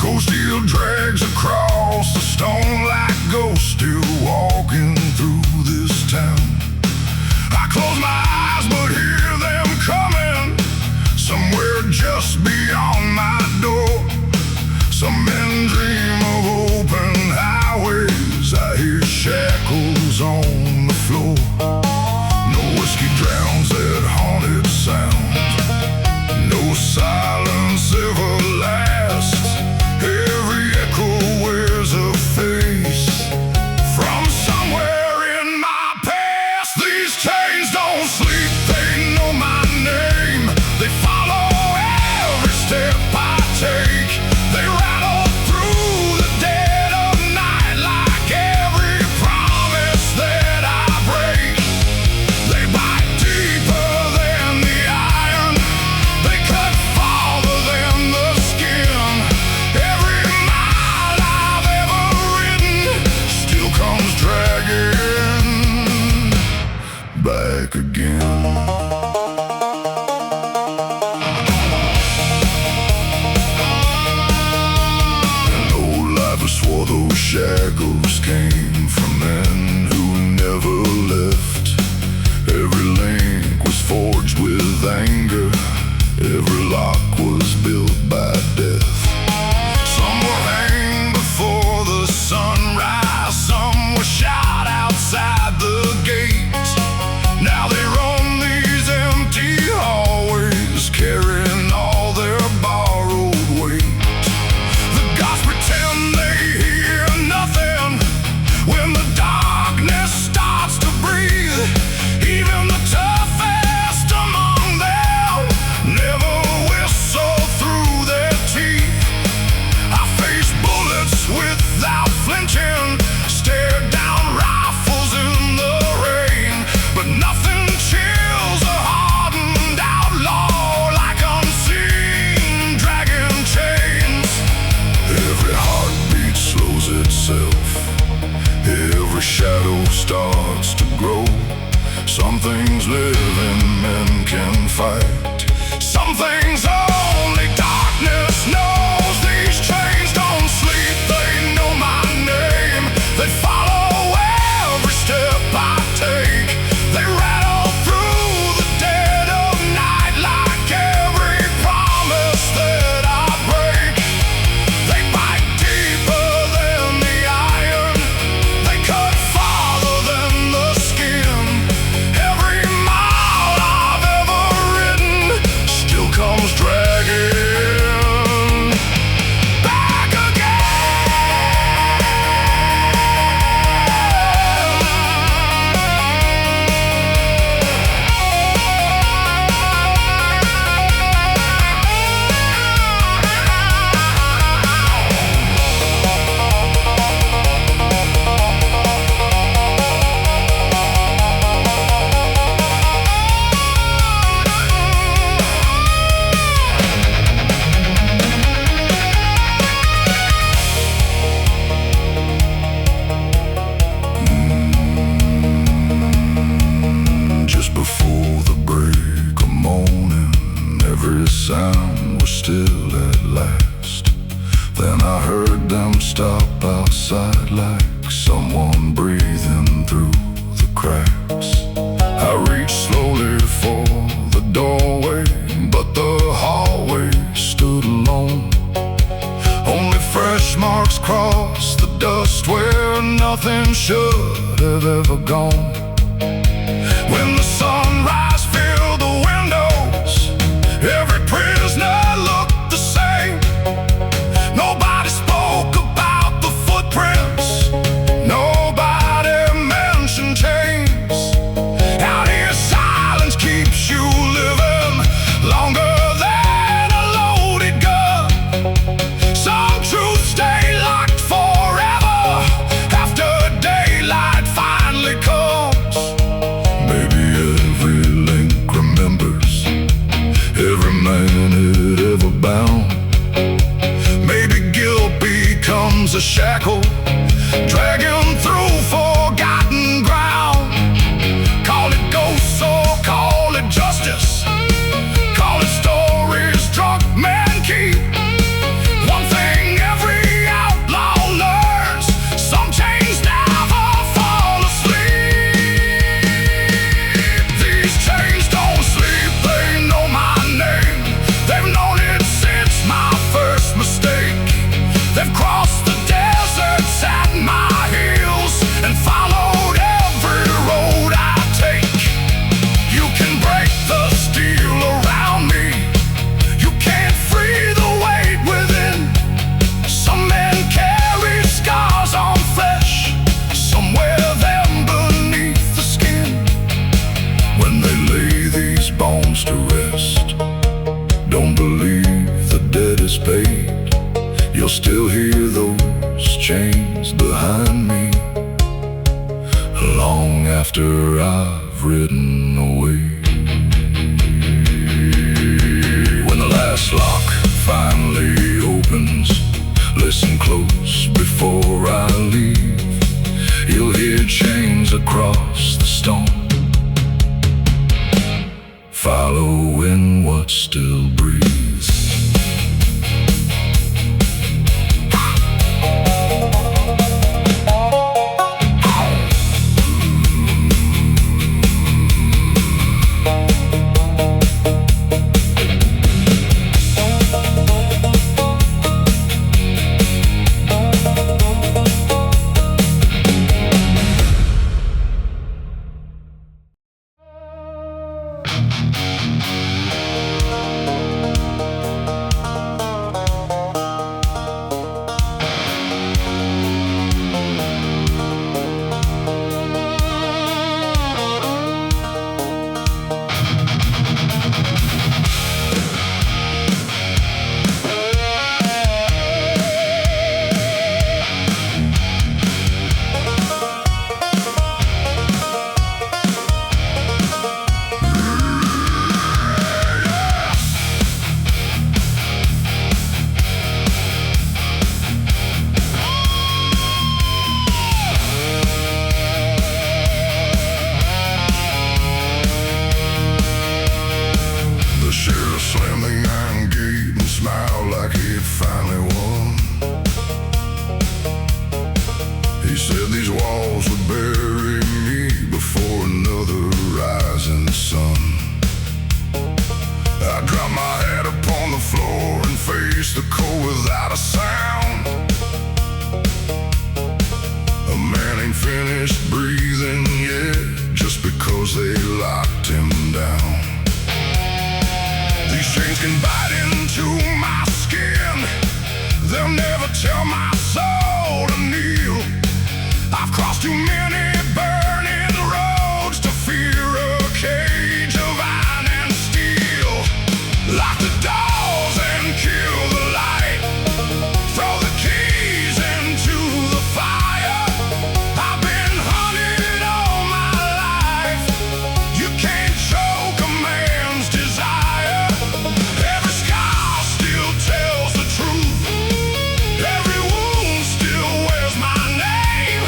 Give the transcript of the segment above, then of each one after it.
Cold steel drags across the stone like ghosts still walking through this town. I close my eyes but hear them coming, somewhere just beyond my door. Some men dream of open highways, I hear shackles on the floor. No whiskey drowns that haunted sound, no silence ever lasts. Every echo wears a face from somewhere in my past. These chains don't sleep, they know my name. They follow every step I take. They rattle through the dead of night like every promise that I break. They bite deeper than the iron, they cut farther than the skin. Every mile I've ever ridden still comes dragging back again. Swore those shackles came from men who never left. Every link was forged with anger, every lock was built by death. Some were hanged before the sunrise, some were shot outside the gate. Now they roam these empty hallways, carrying all their borrowed weight. The gods pretend they hear nothing when the darkness starts to breathe. Even the toughest among them never whistle through their teeth. I face bullets without flinching, stare down rifles in the rain, but nothing chills a hardened outlaw like unseen dragon chains. Every heartbeat slows itself, every shadow starts to grow. Some things living men can fight, some things only darkness knows. These chains don't sleep, they know my name. They follow every step I take. They rattle through the dead of night like every promise that I break. They bite deeper than the iron, they cut farther than the skin. Every mile I've ever ridden still comes dragging back again. Just before the break of morning, every sound was still at last. Then I heard them stop outside like someone breathing through the cracks. I reached slowly for the doorway, but the hallway stood alone. Only fresh marks crossed the dust where nothing should have ever gone. When the sunrise filled the windows, every prisoner looked the same. Nobody spoke about the footprints, nobody mentioned chains. Out here silence keeps you living longer than a loaded gun. Some truths stay locked forever after daylight finally comes. Maybe every link remembers every man it ever bound. Maybe guilt becomes a shackle, dragging through forgotten ground. Call it ghosts or call it justice, call it stories drunk men keep. One thing every chains behind me, long after I've ridden away. When the last lock finally opens, listen close before I leave. You'll hear chains across the stone, following what still breathes. The cold without a sound. A man ain't finished breathing yet, just because they locked him down. These chains can bite into my skin, they'll never tell my soul to kneel. I've crossed too many burning roads to fear a cage of iron and steel. Lock the doors and kill the light, throw the keys into the fire. I've been hunted all my life, you can't choke a man's desire. Every scar still tells the truth, every wound still wears my name.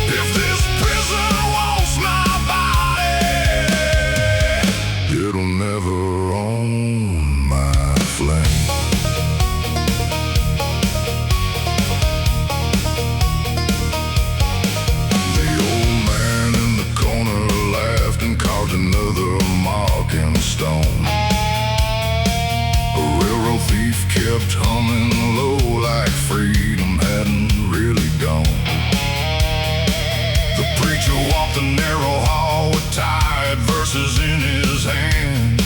If this prison wants my body, it'll never own my flame. The old man in the corner laughed and carved another mark in stone. A railroad thief kept humming low like freedom hadn't really gone. The preacher walked the narrow hall with tired verses in his hand.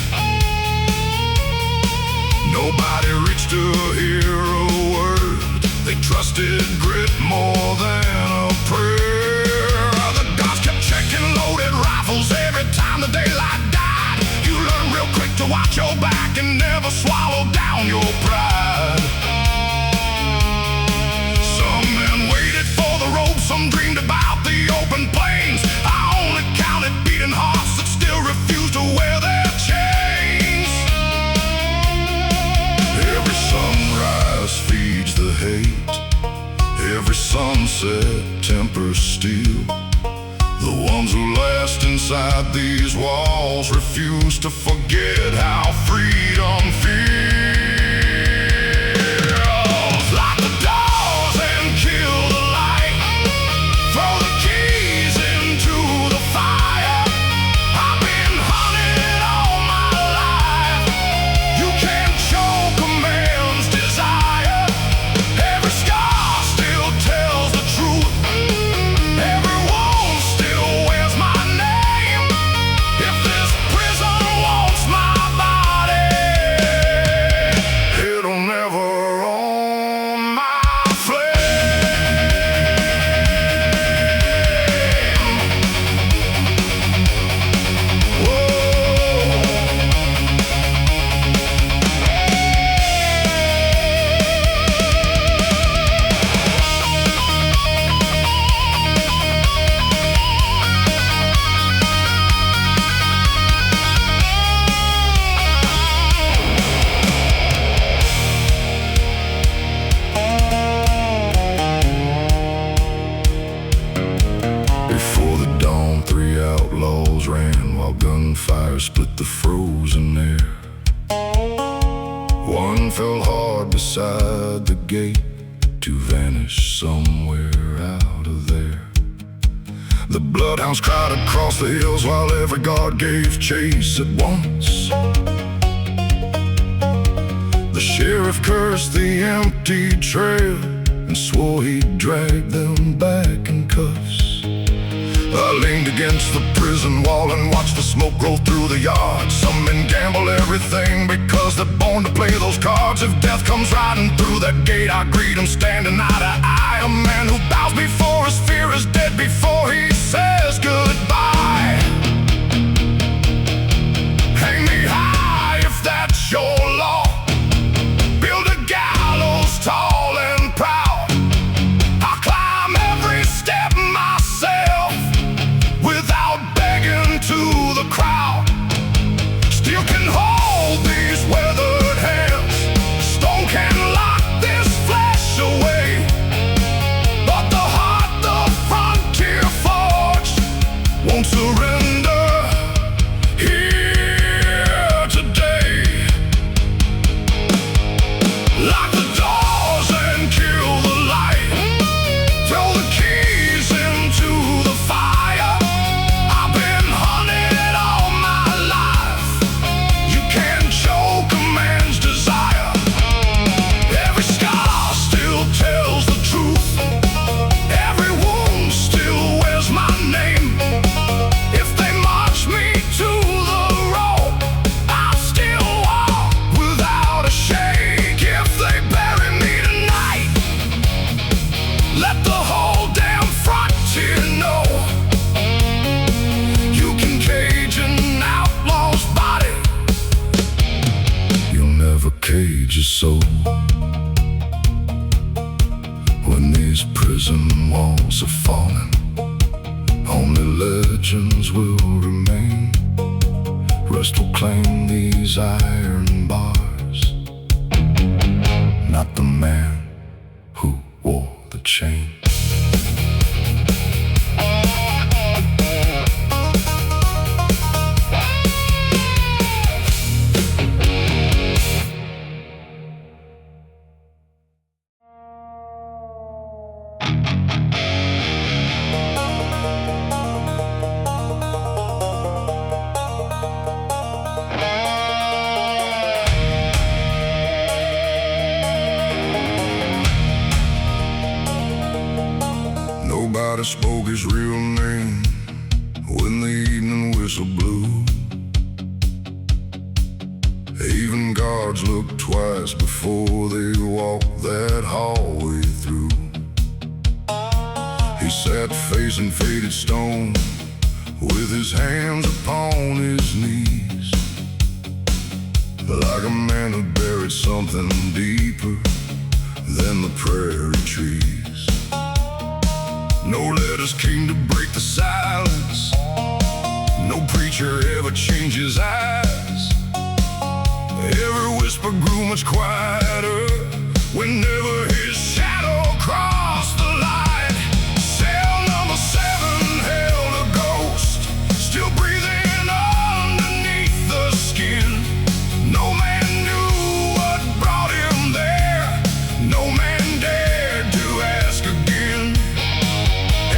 Nobody reached to hear a word, they trusted grit more than a prayer. The guards kept checking loaded rifles every time the daylight died. You learn real quick to watch your back and never swallow down your pride. Some men waited for the rope, some dreamed about the open plains. I only counted beating hearts that still refused to wear their chains. Every sunrise feeds the hate, every sunset tempers steel. The ones who last inside these walls refuse to forget how freedom feels. Lock the doors and kill the light, throw the keys into the fire. I've been hunted all my life, you can't choke a man's desire. Every scar still tells the truth, every wound still wears my name. If this prison wants my body, outlaws ran while gunfire split the frozen air. One fell hard beside the gate to vanish somewhere out of there. The bloodhounds cried across the hills while every guard gave chase at once. The sheriff cursed the empty trail and swore he'd drag them back in cuffs. I leaned against the prison wall and watched the smoke roll through the yard. Some men gamble everything because they're born to play those cards. If death comes riding through that gate, I greet him standing eye to eye. A man who bows before his fear is dead before he says goodbye. Hang me high if that's your law. Build a gallows tall and proud. I'll climb every step myself without begging to the crowd. Steel can hold these weathered hands, stone can lock this flesh away, but the heart the frontier forged won't surrender here today. Lock the doors and kill the light, throw the keys into the fire. I've been hunted all my life. You can't choke a man's desire. Every scar still tells the truth. Every wound still wears my name. If they march me to the road, I'll still walk without a shake. If they bury me tonight, let the whole damn frontier know. You can cage an outlaw's body, you'll never cage his soul. When these prison walls are falling, only legends will remain. Rest will claim these iron bars, not the man who wore the chain. Nobody spoke his real name when the evening whistle blew. Even guards looked twice before they walked that hallway through. He sat facing faded stone with his hands upon his knees, like a man who buried something deeper than the prairie trees. No letters came to break the silence. No preacher ever changed his eyes. Every whisper grew much quieter whenever his shadow crossed the line. Cell number 7 held a ghost, still breathing underneath the skin. No man knew what brought him there. No man dared to ask again.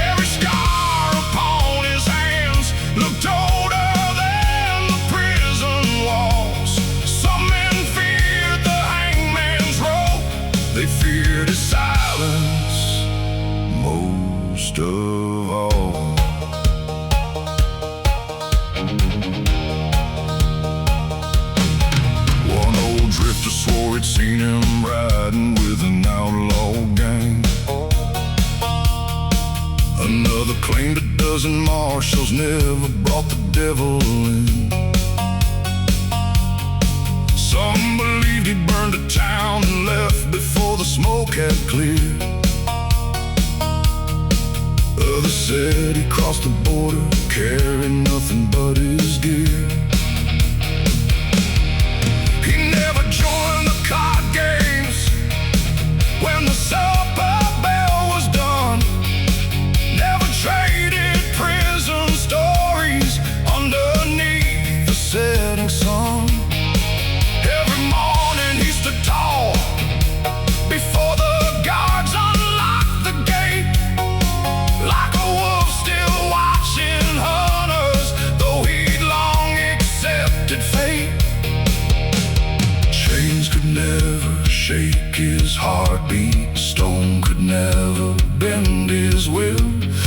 Every scar upon his hands looked older than the prison walls. Some men feared the hangman's rope. They feared his silence most of all. One old drifter swore he'd seen him riding with an outlaw gang. Another claimed a dozen marshals never brought the devil in. Some believed he burned a town and left before the smoke had cleared. Others said he crossed the border carrying nothing but his gear. He never joined the card games when the supper bell was done. Never traded prison stories on bend his will.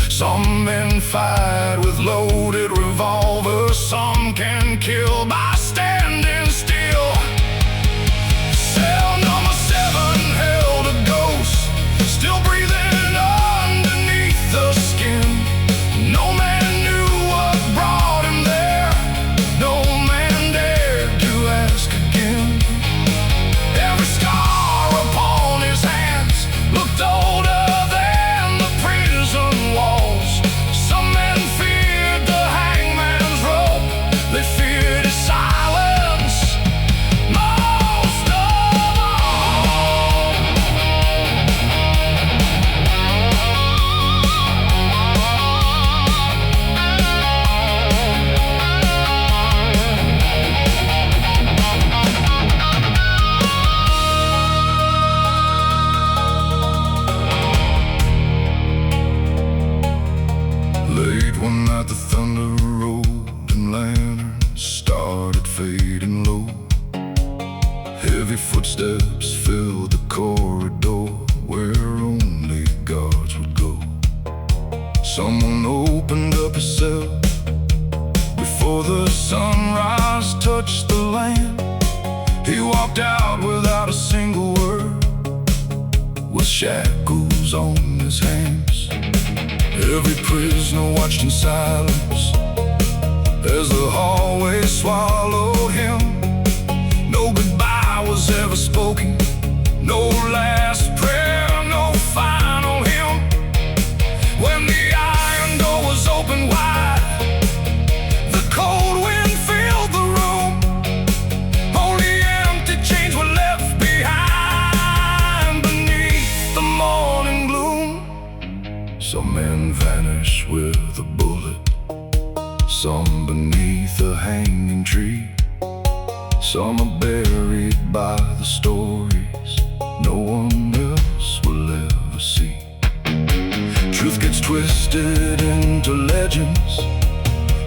Some men fight with loaded revolvers, some can kill by standing still. Cell number 7 held a ghost, still breathing underneath the skin. No man knew what brought him there, no man dared to ask again. Every scar upon his hands looked older than the prison walls. Some men feared the hangman's rope, they feared his silence most of all. Late one night the thunder rolled and lanterns started fading low. Heavy footsteps filled the corridor where only guards would go. Someone opened up his cell before the sunrise touched the land. He walked out without a single word, with shackles on his hands. Every prisoner watched in silence as the hallway swallowed him. No goodbye was ever spoken, no last prayer, no final hymn. When the iron door was open wide, the cold wind filled the room. Only empty chains were left behind beneath the morning gloom. Some men vanish with a bullet, some beneath a hanging tree. Some are buried by the stories no one else will ever see. Truth gets twisted into legends,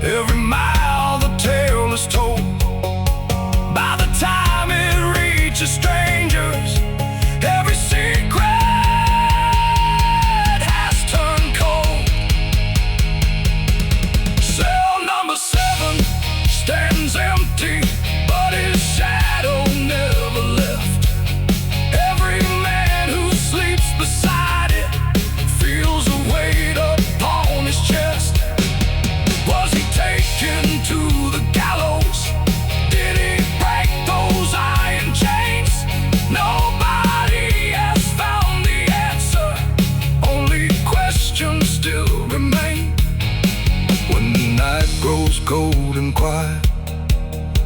every mile the tale is told. By the time it reaches strangers, every secret has turned cold. Cell number 7 stands empty, but his shadow never left. Every man who sleeps beside it feels a weight upon his chest. Was he taken to the gallows? Did he break those iron chains? Nobody has found the answer, only questions still remain. When the night grows cold and quiet,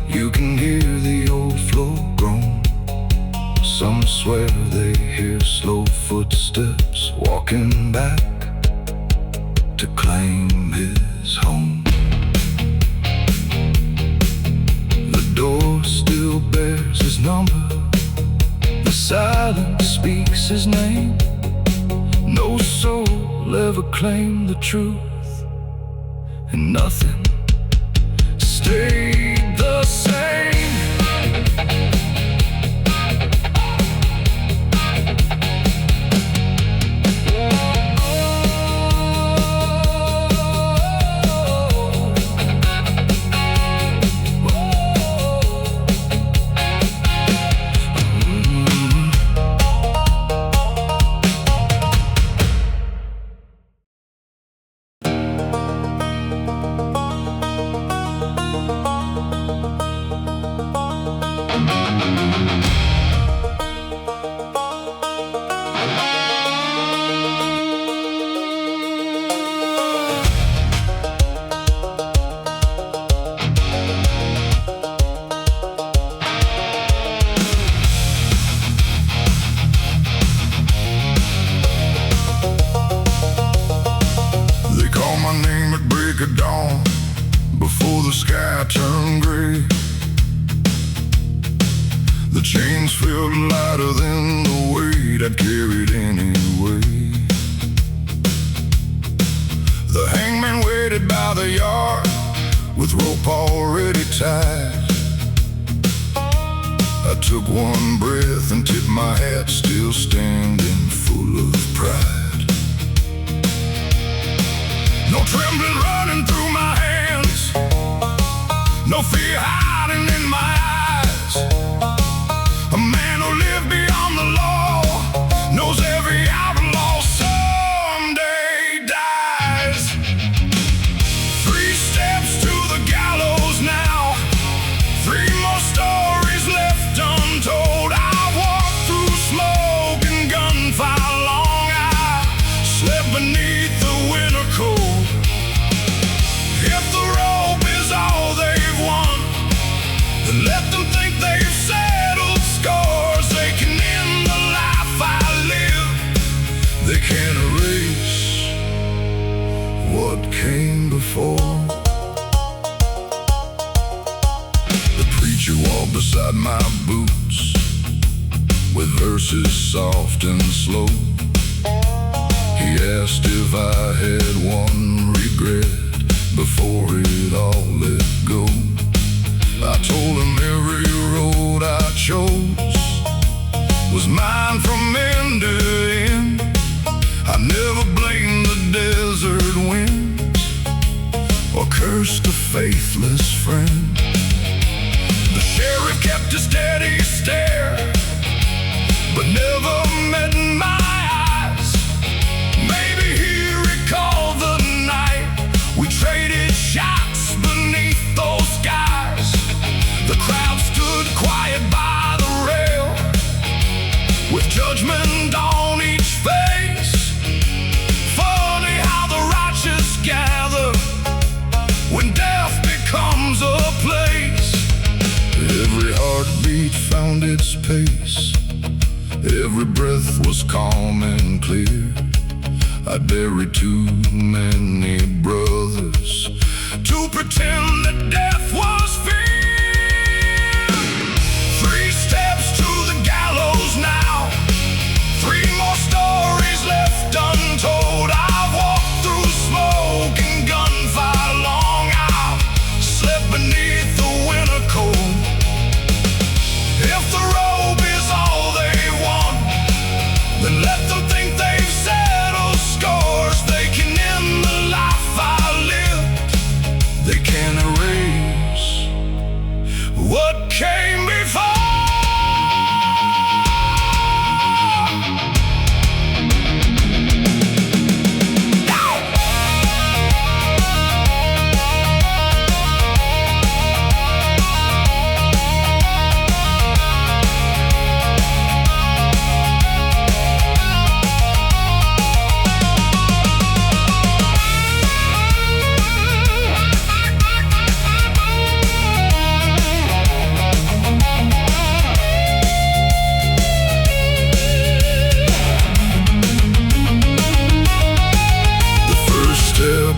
you can hear the old floor groan. Some swear they hear slow footsteps walking back to claim his home. The door still bears his number, the silence speaks his name. No soul ever claimed the truth, and nothing stayed the same. sky turned gray. The chains felt lighter than the weight I'd carried anyway. The hangman waited by the yard with rope already tied. I took one breath and tipped my hat, still standing full of pride. No trembling running through my hands, no fear hiding in my eyes. A man who lived beyond the law knows every outlaw someday dies. 3 steps to the gallows now, 3 more stories left untold. I walked through smoke and gunfire long. I slept beneath the winter cold. If the rope is all they've won, then let them think they've settled scores. They can end the life I live, they can't erase what came before. The preacher walked beside my boots with verses soft and slow. He asked if I had one regret before it all let go. I told him every road I chose was mine from end to end. I never blamed the desert winds or cursed a faithless friend. The sheriff kept a steady stare, but never met my eyes. Maybe he recalled the night we traded shots beneath those skies. The crowd stood quiet by the rail, with judgment on each face. Funny how the righteous gather when death becomes a place. Every heartbeat found its pace, every breath was calm and clear. I buried too many brothers to pretend that death was fear. 3 steps to the gallows now, 3 more stories left untold. I've walked through smoke and gunfire long. I've slept beneath the winter cold. If the rope is all they want, then let them think they've settled scores. They can end the life I lived, they can't erase what came before.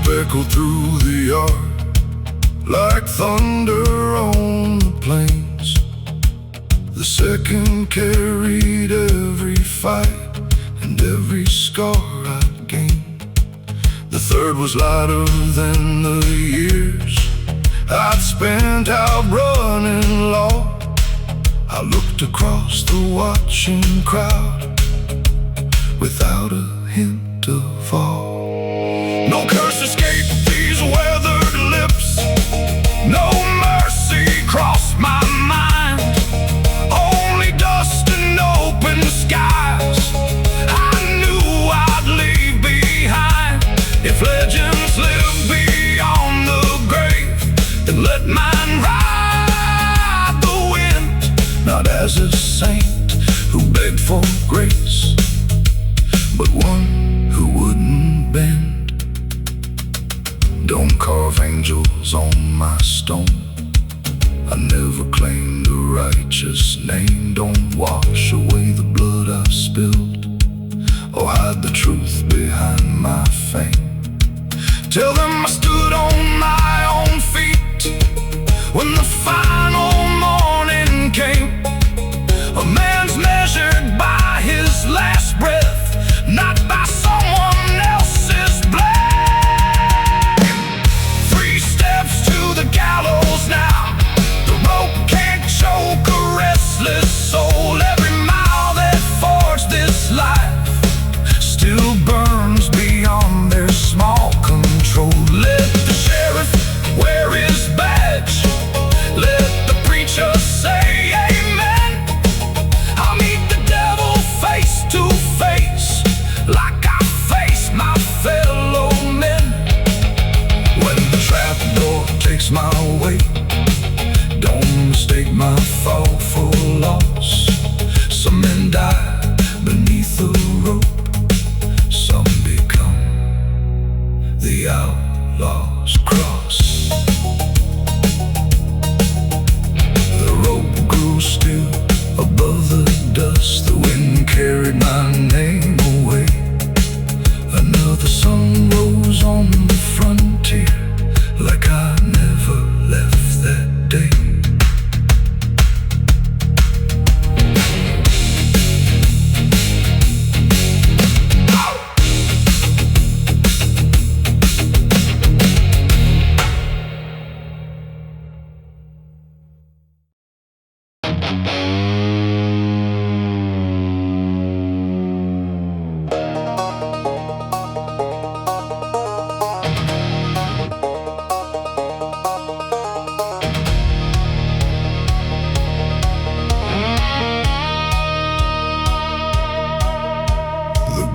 Echoed through the yard like thunder on the plains. The second carried every fight and every scar I'd gained. The third was lighter than the years I'd spent out running law. I looked across the watching crowd without a hint of awe. No curse escaped these weathered lips, no mercy crossed my mind. Only dust and open skies I knew I'd leave behind. If legends live beyond the grave, then let mine ride the wind. Not as a saint who begged for grace, but one who wouldn't bend. Don't carve angels on my stone, I never claimed a righteous name. Don't wash away the blood I've spilled, or hide the truth behind my fame. Tell them I stood on my own feet when the final morning came. A man's measured by his last breath, not by someone else's blame. 3 steps to the gallows now, the rope can't choke a restless soul. Every mile that forged this life still burns beyond their small control. the outlaws cross. The rope grew still above the dust. The wind carried my name away. Another sun rose on the frontier, like I never left that day.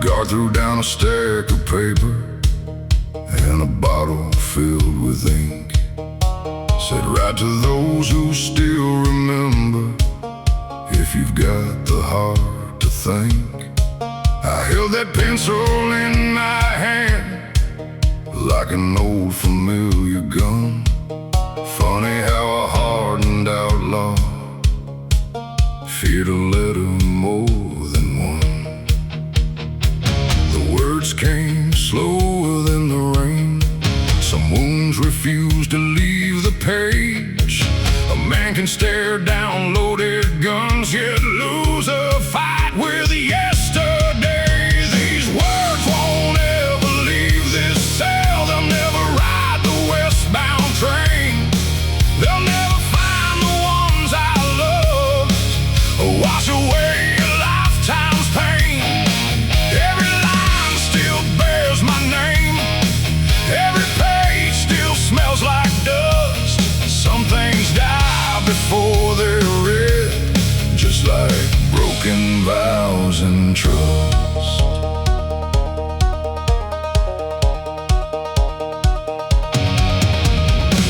Guard threw down a stack of paper and a bottle filled with ink. Said, write to those who still remember, if you've got the heart to think. I held that pencil in my hand like an old familiar gun. Funny how a hardened outlaw feared a letter more than one. Words came slower than the rain. Some wounds refused to leave the page. A man can stare down loaded guns, yet lose a fight with yesterday. These words won't ever leave this cell. They'll never ride the westbound train. They'll never find the ones I love, or wash away a lifetime's pain. Every line still bears my name. Every page still smells like dust. Some things die before they're read, just like broken vows and trust.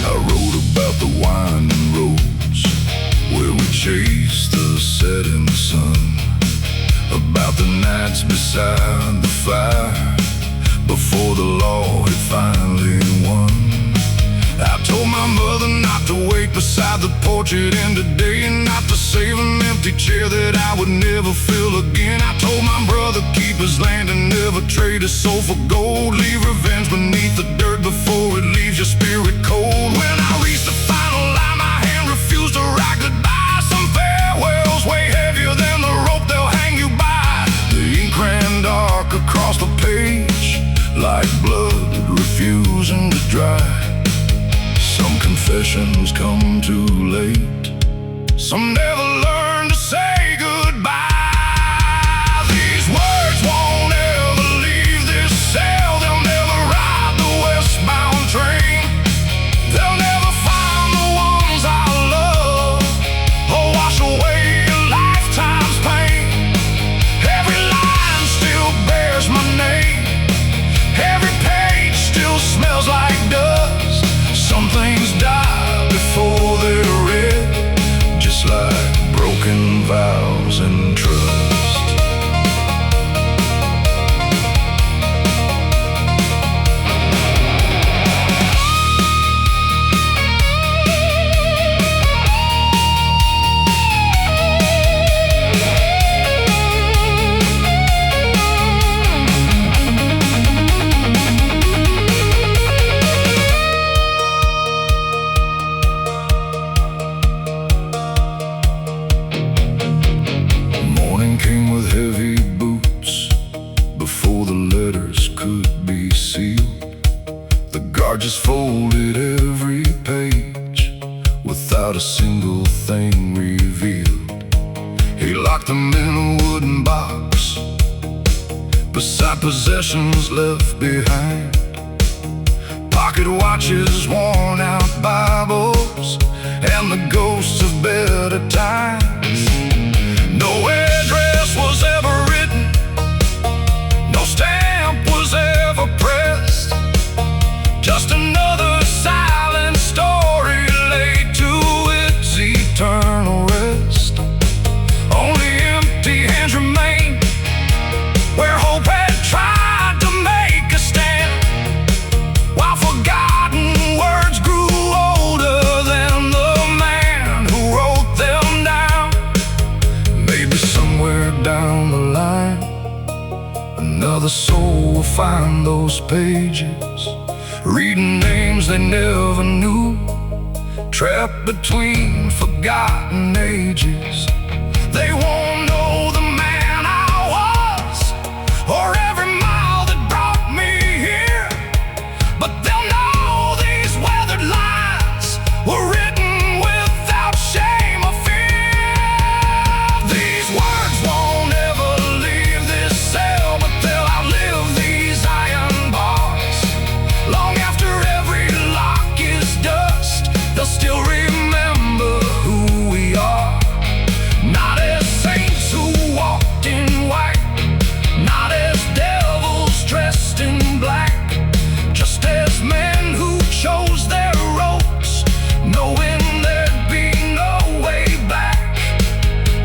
I wrote about the winding roads where we chased the setting sun, about the nights beside the fire before the law had finally won. I told my mother not to wait beside the porch at end of day, and not to save an empty chair that I would never fill again. I told my brother keep his land and never trade his soul for gold. Leave revenge beneath the dirt before it leaves your spirit cold. When I reached the final line, my hand refused to write goodbye. Some farewells way heavier than the rope they'll hang you by. The ink ran dark across the page, like blood refusing to dry. Some confessions come too late. Some never learn to say goodbye. These words won't ever leave this cell. They'll never ride the westbound train. They'll never find the ones I love, or wash away a lifetime's pain. Every line still bears my name. Every page still smells like dust. Some things die before they're read, just like broken vows and trust. Came with heavy boots before the letters could be sealed. The guard just folded every page without a single thing revealed. He locked them in a wooden box beside possessions left behind. Pocket watches, worn out Bibles, and the ghosts of better times. No address was ever written, no stamp was ever pressed. Just another silent story laid to its eternal rest. Only empty hands remain where hope had tried to make a stand. find those pages, reading names they never knew, trapped between forgotten ages. They won't know the man I was, or every mile that brought me here, but they'll know these weathered lines were written without shame or fear. These words won't ever leave this cell, but they'll outlive these iron bars. Long after every lock is dust, they'll still remember who we are. Not as saints who walked in white, not as devils dressed in black, just as men who chose their ropes, knowing there'd be no way back.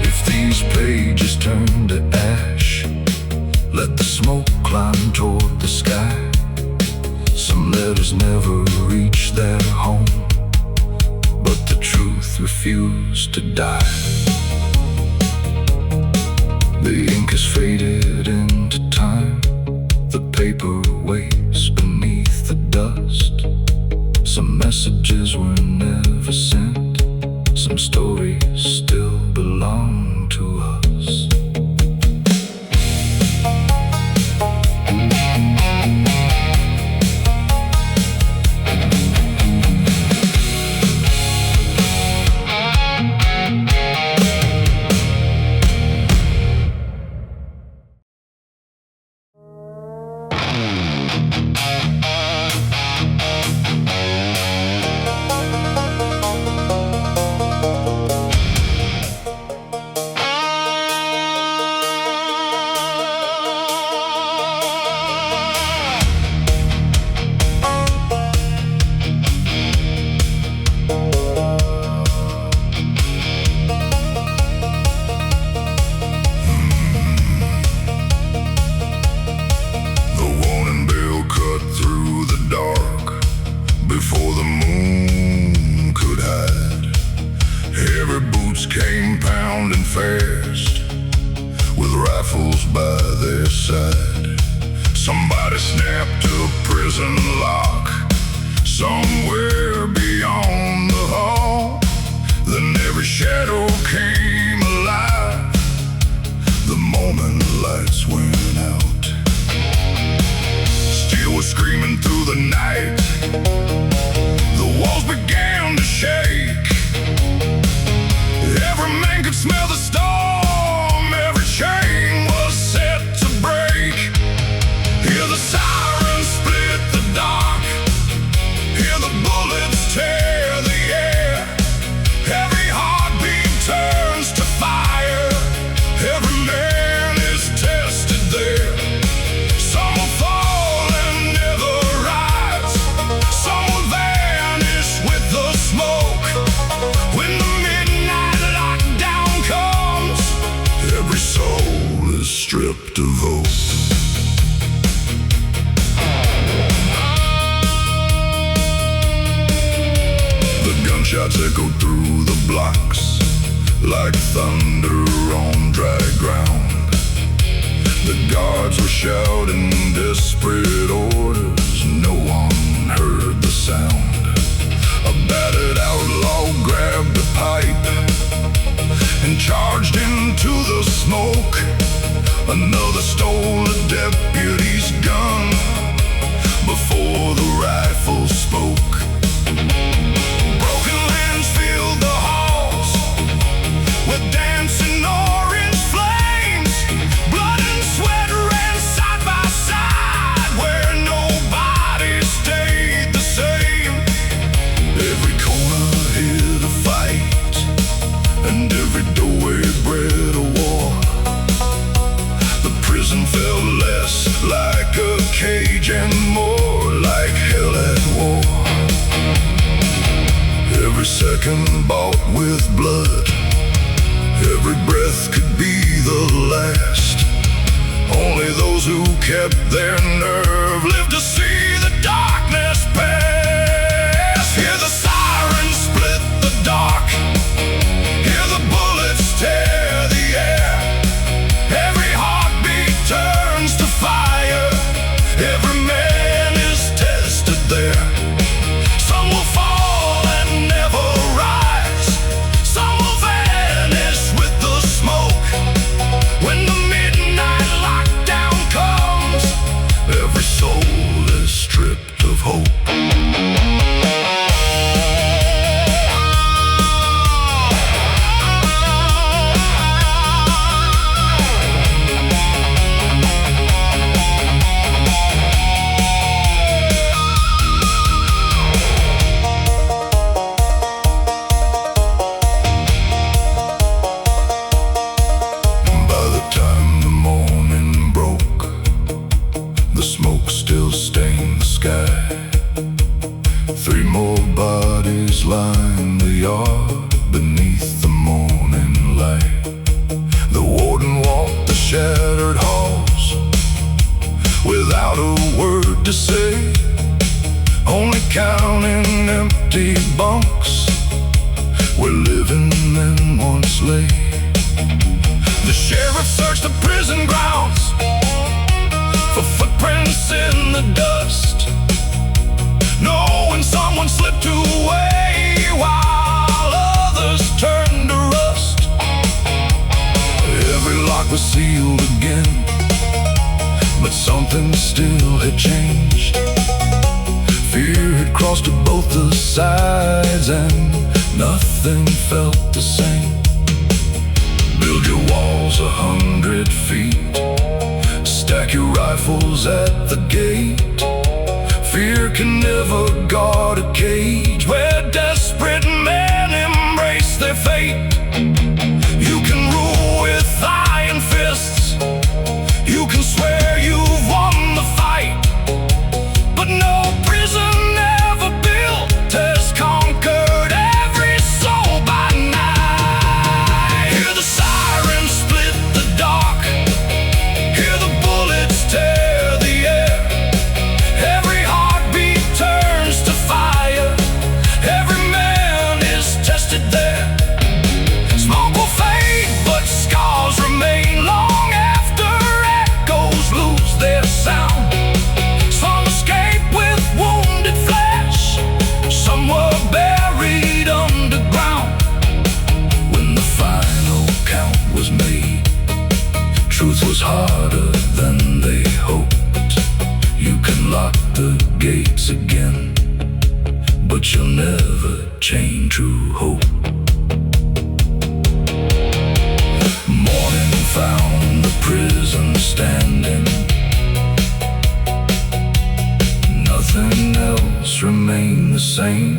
If these pages turn to ash, let the smoke climb toward the sky. Some letters never reach their home, but the truth refused to die. The ink has faded into time, the paper waves beneath the dust. Some messages were never sent, some stories still belong to us. Before the moon could hide, heavy boots came pounding fast, with rifles by their side. Somebody snapped a prison lock somewhere beyond the hall. Then every shadow came alive the moment the lights went out. Steel was screaming through the night, the walls began to shake. Every man could smell the storm, every chain was set to break. Hear the sirens split the dark, hear the bullets tear the air. Every heartbeat turns to fire, every man is tested there. Some will fall and never rise, some will vanish with the smoke. When the midnight lockdown comes, every soul is stripped of hope. The gunshots echoed through the blocks like thunder on dry ground. The guards were shouting desperate orders, no one heard the sound. A battered outlaw grabbed a pipe and charged into the smoke. Another stole a deputy's gun before the rifle spoke. Broken lands filled the halls with dancing orange flames. Blood and sweat ran side by side where nobody stayed the same. Every corner hid a fight, and every doorway bred a war. The prison felt less like a cage and more like hell at war. Every second bought with blood, every breath could be the last. Only those who kept their nerve lived to see the darkness pass. Hear the sirens split the dark, hear the bullets tear the air. Every heartbeat turns to fire, counting empty bunks where living men once lay. The sheriff searched the prison grounds for footprints in the dust, knowing someone slipped away while others turned to rust. Every lock was sealed again, but something still had changed. Fear had crossed to both the sides, and nothing felt the same. Build your walls 100 feet, stack your rifles at the gate. Fear can never guard a cage where desperate men embrace their fate. You can rule with iron fists, you can swear you've won the fight, but no prison ever built has conquered every soul by night. Hear the sirens split the dark, hear the bullets tear the air. Every heartbeat turns to fire, every man is tested there. Smoke will fade, but scars remain long after echoes lose their sound. Some escape with wounded flesh, some were buried underground. When the final count was made, truth was harder than they hoped. You can lock the gates again, but you'll never chain true hope. Morning found the prison standing, nothing else remained the same.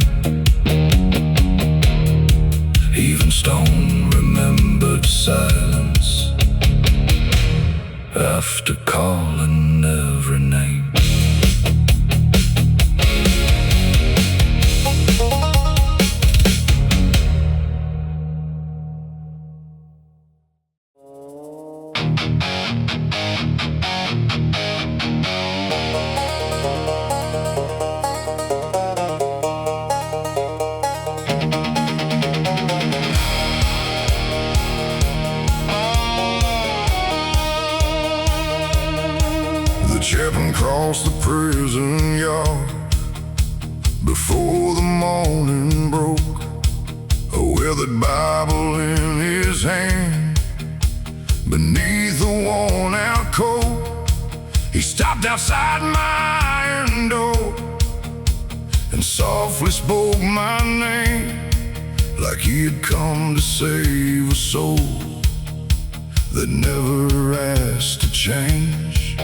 Even stone remembered silence after calling every name. The chaplain crossed the prison yard before the morning broke, a withered Bible in his hand beneath a worn-out coat. He stopped outside my iron door and softly spoke my name, like he had come to save a soul that never asked to change.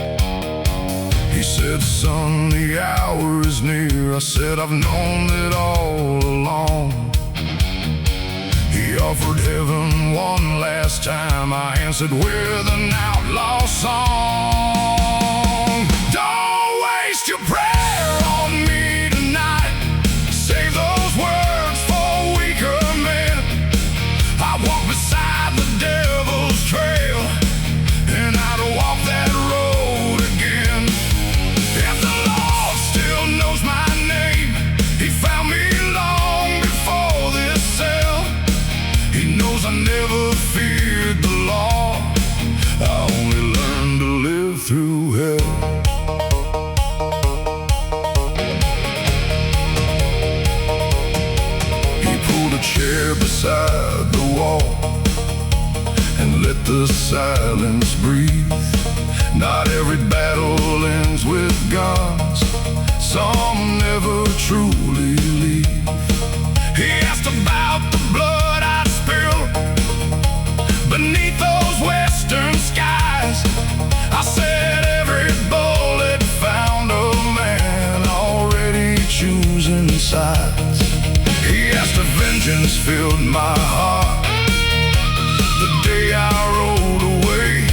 He said, son, the hour is near. I said, I've known it all along. He offered heaven one last time. I answered with an outlaw song. Don't waste your prayer on me tonight, save those words for weaker men. I walk beside the devil's trail, and I'd walk that road again. If the Lord still knows my name, he found me long before this cell. He knows I never feared the law, I only learned to live through hell. He pulled a chair beside the wall and let the silence breathe. Not every battle ends with guns, some never truly leave. He asked about the blood I'd spilled beneath those western skies. I said every bullet found a man already choosing sides. He asked if vengeance filled my heart the day I rode away.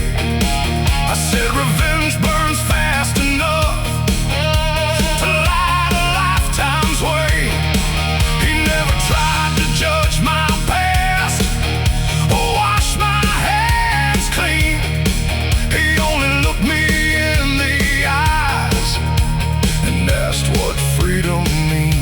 I said revenge burns fast enough to light a lifetime's way. He never tried to judge my past or wash my hands clean. He only looked me in the eyes and asked what freedom means.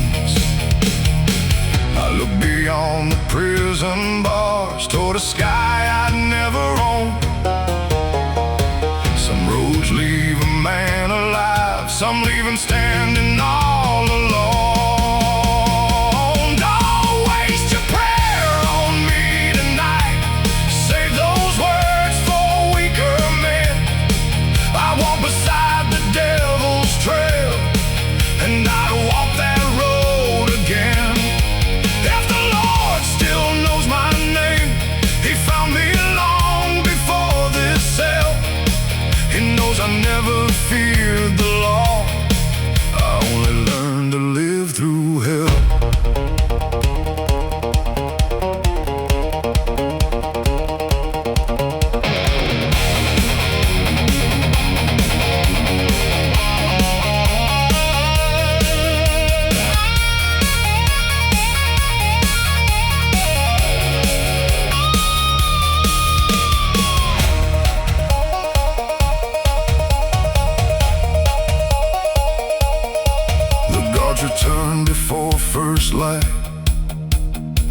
guards returned before first light,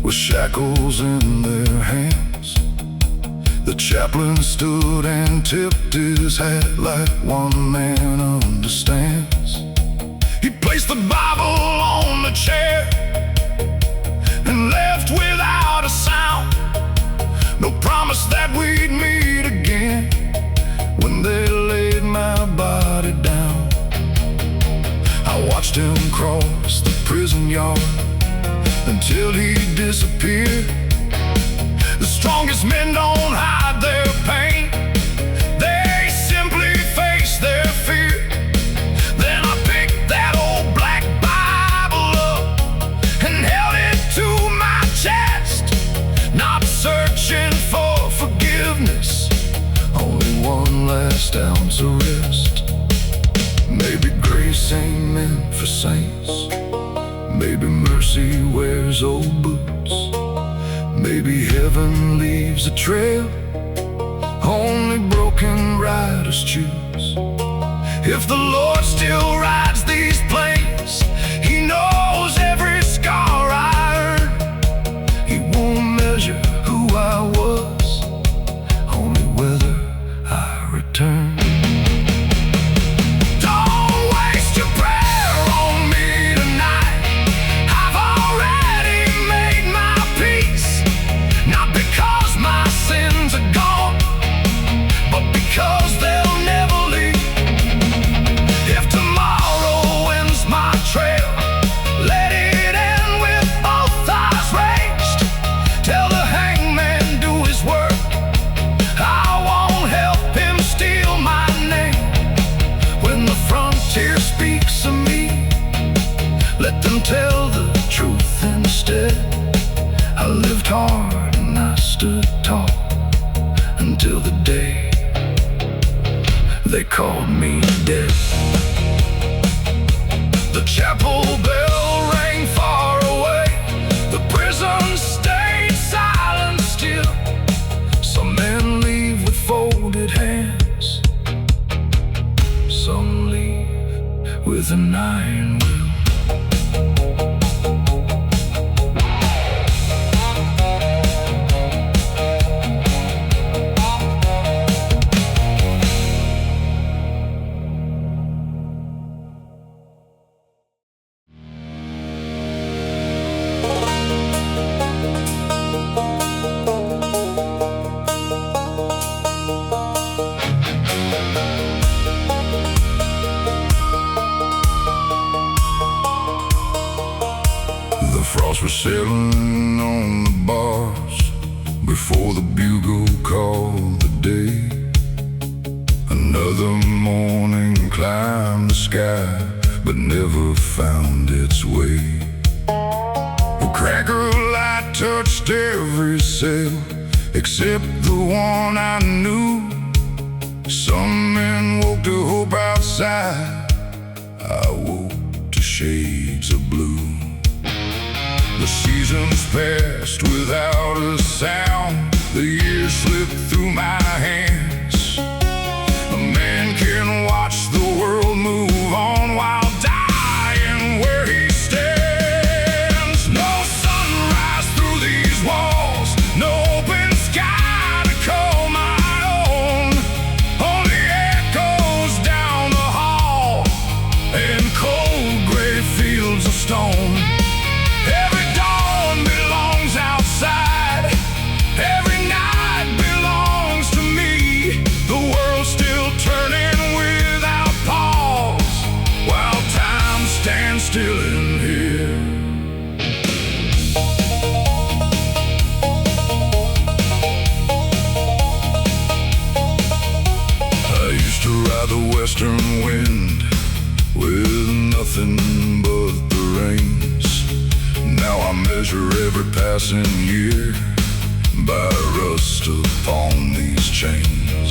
with shackles in their hands. The chaplain stood and tipped his hat like one man understands. He placed the Bible on the chair and left without a sound. No promise that we'd meet again when they laid my body down. I watched him cross the prison yard until he disappeared. The strongest men don't hide their pain, they simply face their fear. Then I picked that old black Bible up and held it to my chest, not searching for forgiveness, only one last ounce of rest. Maybe grace ain't meant for saints, maybe mercy wears old boots, maybe heaven leaves a trail only broken riders choose. If the Lord still rides these plains, He knows every scar I earned. He won't measure who I was, only whether I return. Let them tell the truth instead. I lived hard and I stood tall until the day they called me dead. The chapel bell rang far away, the prison stayed silent still. Some men leave with folded hands, some leave with an iron will. Frost was sailing on the bars before the bugle called the day. Another morning climbed the sky, but never found its way. A cracker light touched every sail except the one I knew. Some men woke to hope outside, I woke to shades of blue. The seasons passed without a sound, the years slipped through my hands. A man can watch the world move on while dying where he stands. No sunrise through these walls, no open sky to call my own. Only echoes down the hall and cold gray fields of stone. Still in here. I used to ride the western wind with nothing but the reins. Now I measure every passing year by rust upon these chains.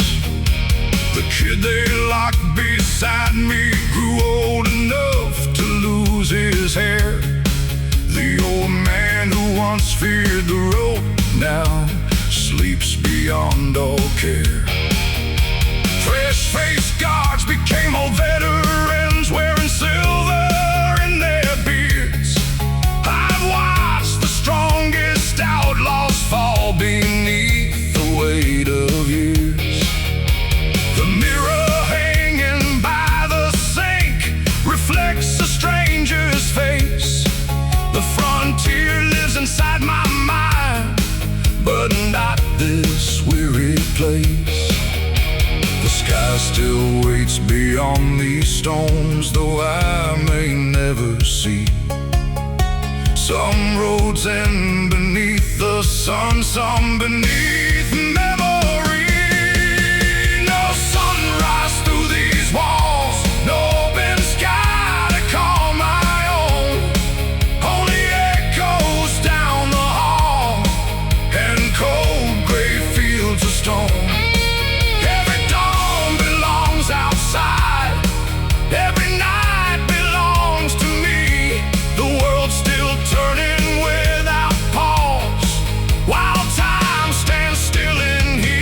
The kid they locked beside me grew old enough to lose his hair. The old man who once feared the rope now sleeps beyond all care. Fresh-faced guards became old veterans, wearing silver in their beards. beyond these stones, though I may never see. Some roads end beneath the sun, some beneath memory. No sunrise through these walls, no open sky to call my own. Only echoes down the hall and cold gray fields of stone. Every dawn belongs outside, every night belongs to me. The world's still turning without pause, while time stands still in here.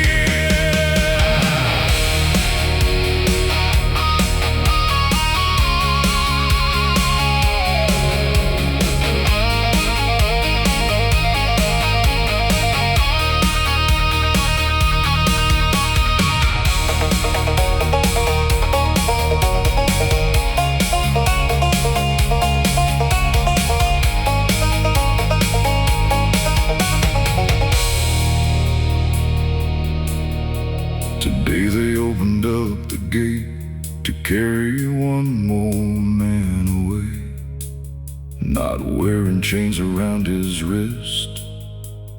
Today they opened up the gate to carry one more man away, not wearing chains around his wrist,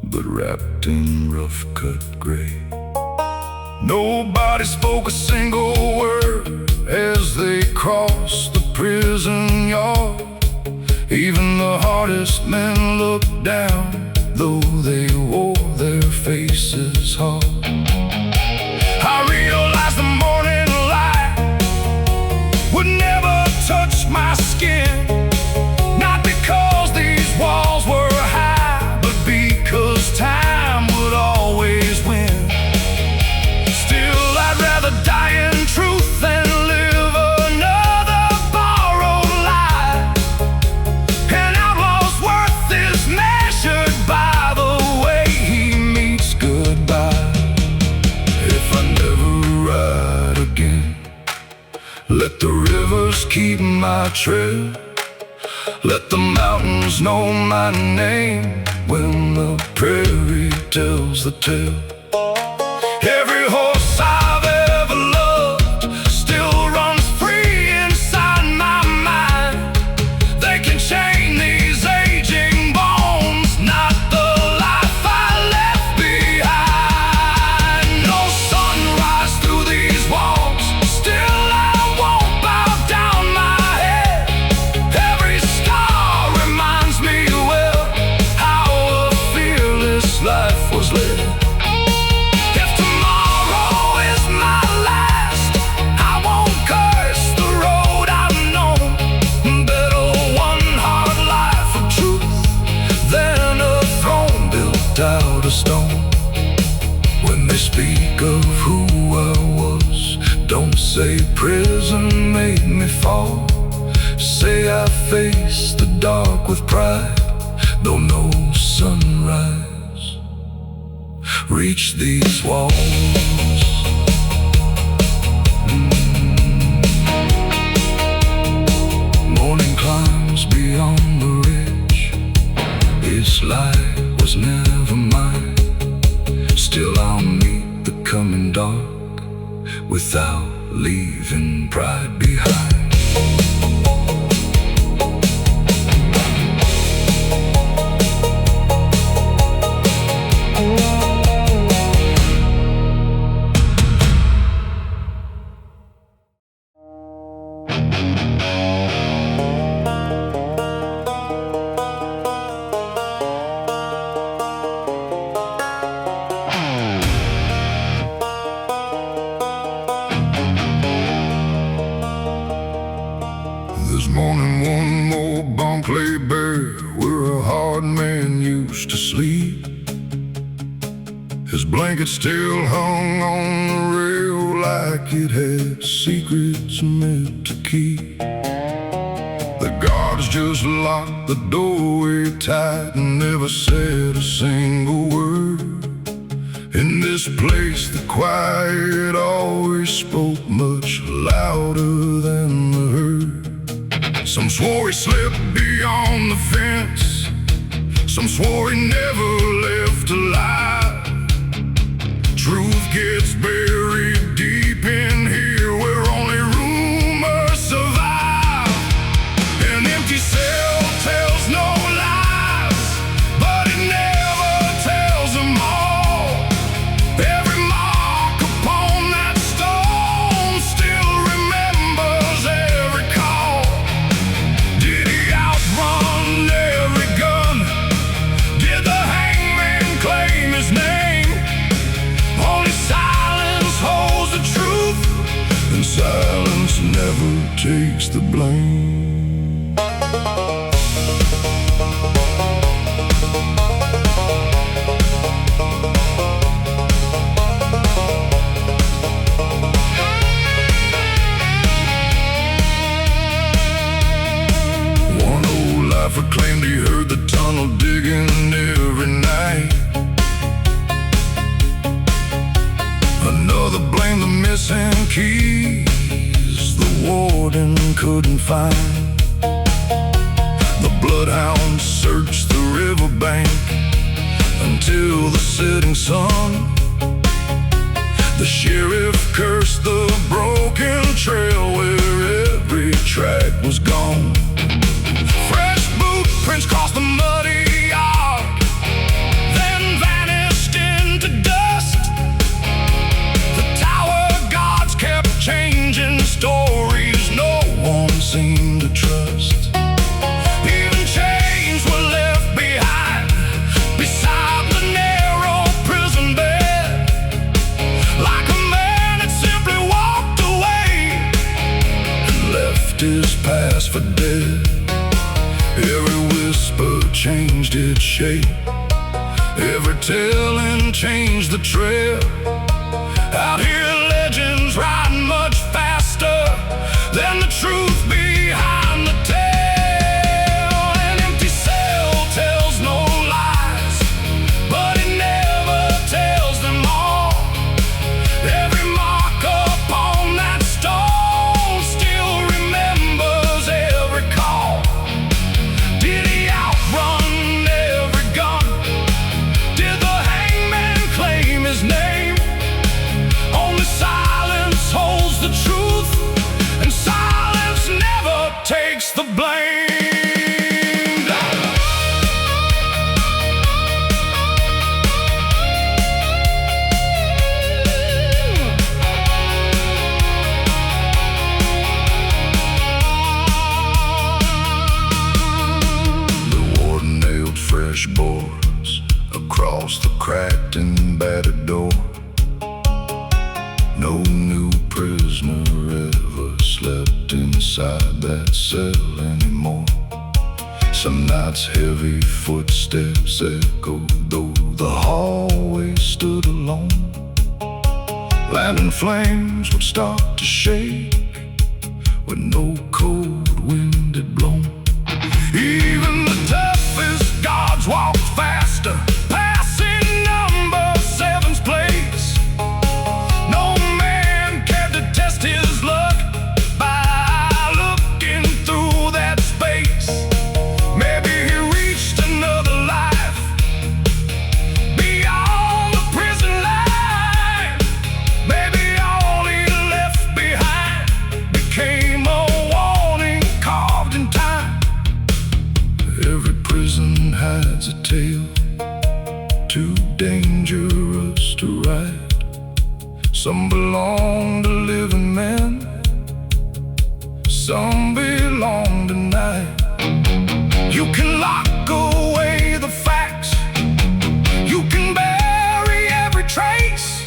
but wrapped in rough-cut gray. Nobody spoke a single word as they crossed the prison yard. Even the hardest men looked down, though they wore their faces hard. I realized the morning light would never touch my skin, not because these walls were high, but because time would always win. Still, I'd rather die in truth than live another borrowed lie. An outlaw's worth is measured by the way he meets goodbye. If I never ride again, let the rivers keep my trail, let the mountains know my name when the prairie tells the tale. Every horse I've ever loved still runs free inside my mind. They can chain these aging bones, not the life I left behind. No sunrise through these walls, still I won't bow down my head. Every scar reminds me well how a fearless life was led. If tomorrow is my last, I won't curse the road I've known. Better one hard life of truth than a throne built out of stone. When they speak of who I was, don't say prison made me fall. Say I faced the dark with pride, though no sunrise reached these walls. Morning climbs beyond the ridge, its light was never mine. Still I'll meet the coming dark without leaving pride behind. This morning one more bunk lay bare where a hard man used to sleep. His blanket still hung on the rail like it had secrets meant to keep. The guards just locked the doorway tight and never said a single word. In this place the quiet always spoke much louder than the herd. Some swore he slipped beyond the fence, some swore he never left alive. Truth gets buried deep in here where only room roofer claimed he heard the tunnel digging every night. Another blamed the missing keys the warden couldn't find. The bloodhounds searched the riverbank until the setting sun. The sheriff cursed the broken trail where every track was gone. Fresh boot prints crossed the muddy yard, then vanished into dust. The tower gods kept changing stories no one seemed to trust. Even chains were left behind beside the narrow prison bed, like a man had simply walked away and left his past for dead. Every whisper changed its shape, every telling changed the trail. Out here legends ride much faster than the truth behind the tale. An empty cell tells no lies, but it never tells them all. Every mark upon that stone still remembers every call. Did he outrun every gun? Did the hangman claim his name? Only silence holds the truth, and silence never takes the blame. The warden nailed fresh boards across the cracked and battered door. No new prisoner ever slept inside that cell anymore. Some nights heavy footsteps echoed, though the hallway stood alone. Lantern flames would start to shake when no cold wind had blown. Even the toughest guards walked faster, passing number 7's place. No man cared to test his luck by looking through that space. Maybe he reached another life beyond the prison line. Maybe all he left behind became a warning carved in time. Every prison hides a tale too dangerous to write. Some belong to living men, some belong to night. You can lock away the facts, you can bury every trace,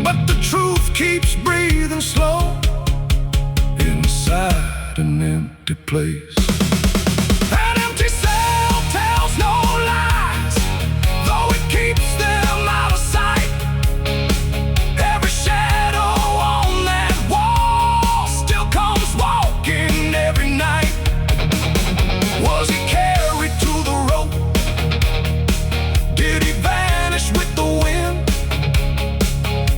but the truth keeps breathing slow inside an empty place. An empty cell tells no lies, though it keeps them out of sight. Every shadow on that wall still comes walking every night. Was he carried to the rope? Did he vanish with the wind?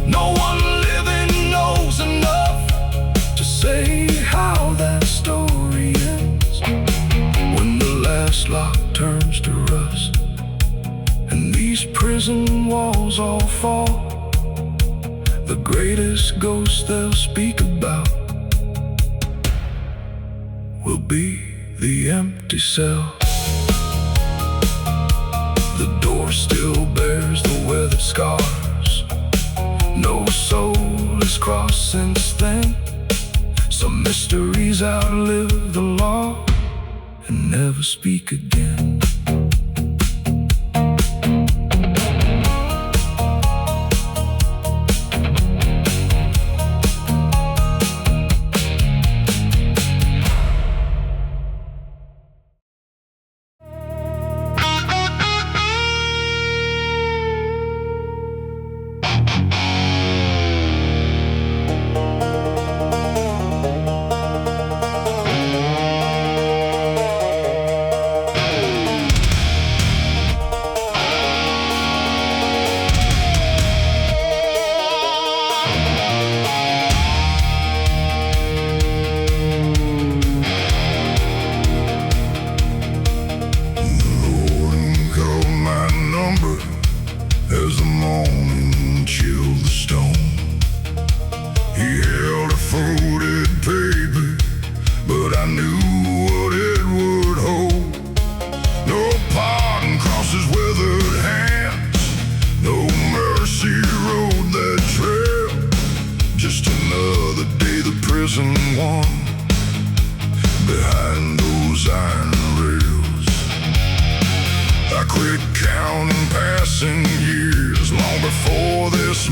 No one living knows enough to say how that story ends. When the last lock turns to rust and these prison walls all fall, the greatest ghost they'll speak about will be the empty cell. The door still bears the weathered scars. No soul is crossed since then. Some mysteries outlive the law and never speak again.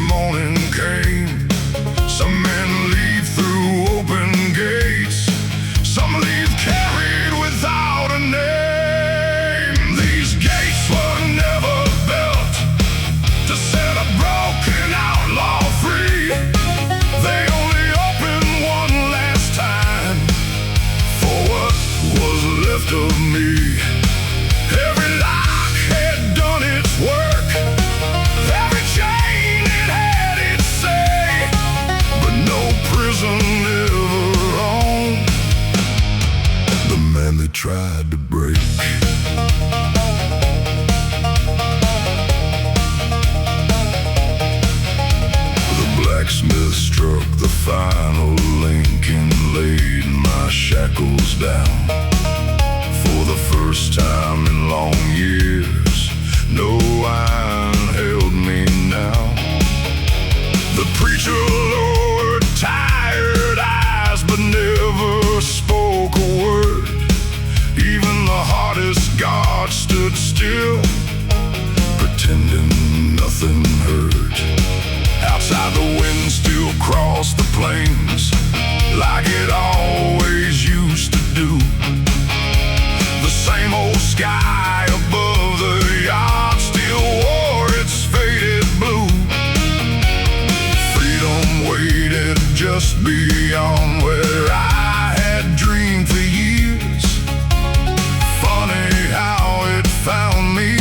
morning came. Some men leave through open gates, some leave carried without a name. These gates were never built to set a broken outlaw free. They only open one last time for what was left of me. Every lock had done its work, every chain it had its say, but no prison ever owned the man they tried to break. Blacksmith struck the final link and laid my shackles down. For the first time in long years, no iron held me now. The preacher lowered tired eyes but never spoke a word. Even the hardest guard stood still, pretending nothing hurt. Outside, the wind still crossed the plains like it always used to do. The same old sky above the yard still wore its faded blue. Freedom waited just beyond where I had dreamed for years. Funny how it found me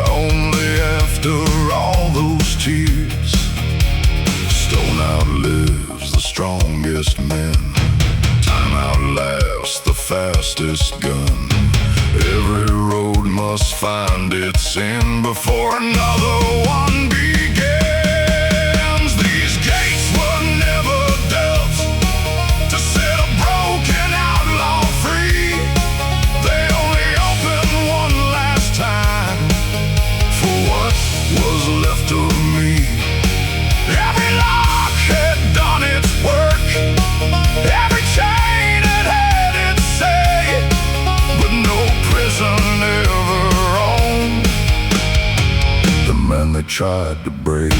only after all those tears. Stone outlives the strongest men, time outlasts the fastest gun. Every road must find its end before another one begins. These gates were never built to set a broken outlaw free. They only open one last time for what was left of me. Every lock had done its work, every chain it had its say, but no prison ever owned the man they tried to break.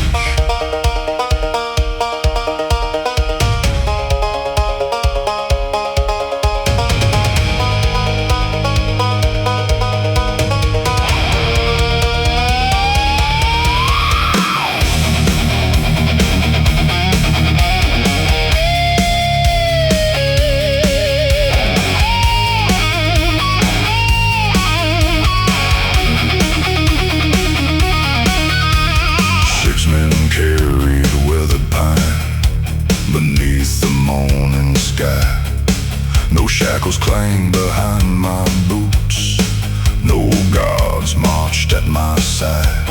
No shackles clanged behind my boots, no guards marched at my side.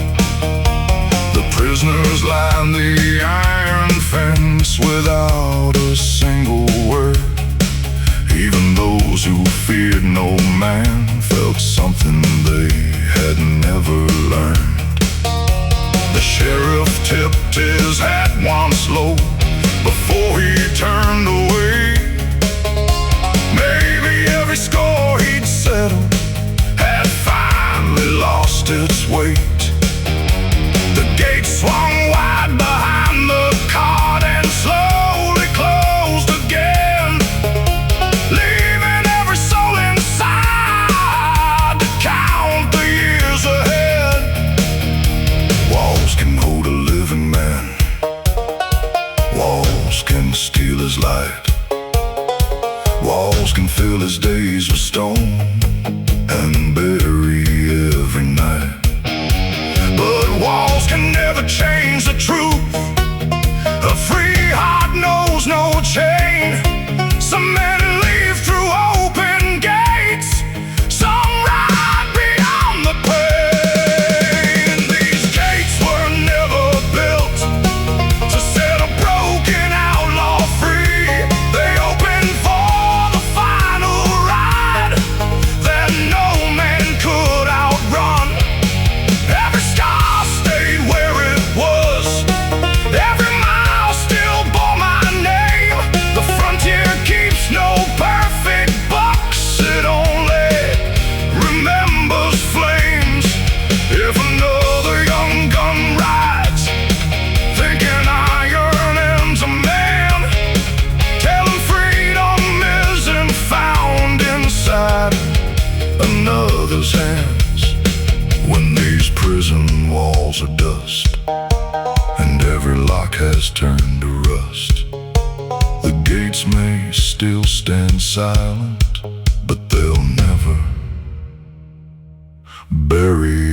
The prisoners lined the iron fence without a single word. Even those who feared no man felt something they had never learned. The sheriff tipped his hat once low before he turned away. Maybe every score he'd settled had finally lost its weight. The gate swung wide behind the cart and slowly closed again, leaving every soul inside to count the years ahead. Walls can hold a living man, walls can steal his light, walls can fill his days with stone and bury every night. brother's hands when these prison walls are dust and every lock has turned to rust. The gates may still stand silent, but they'll never bury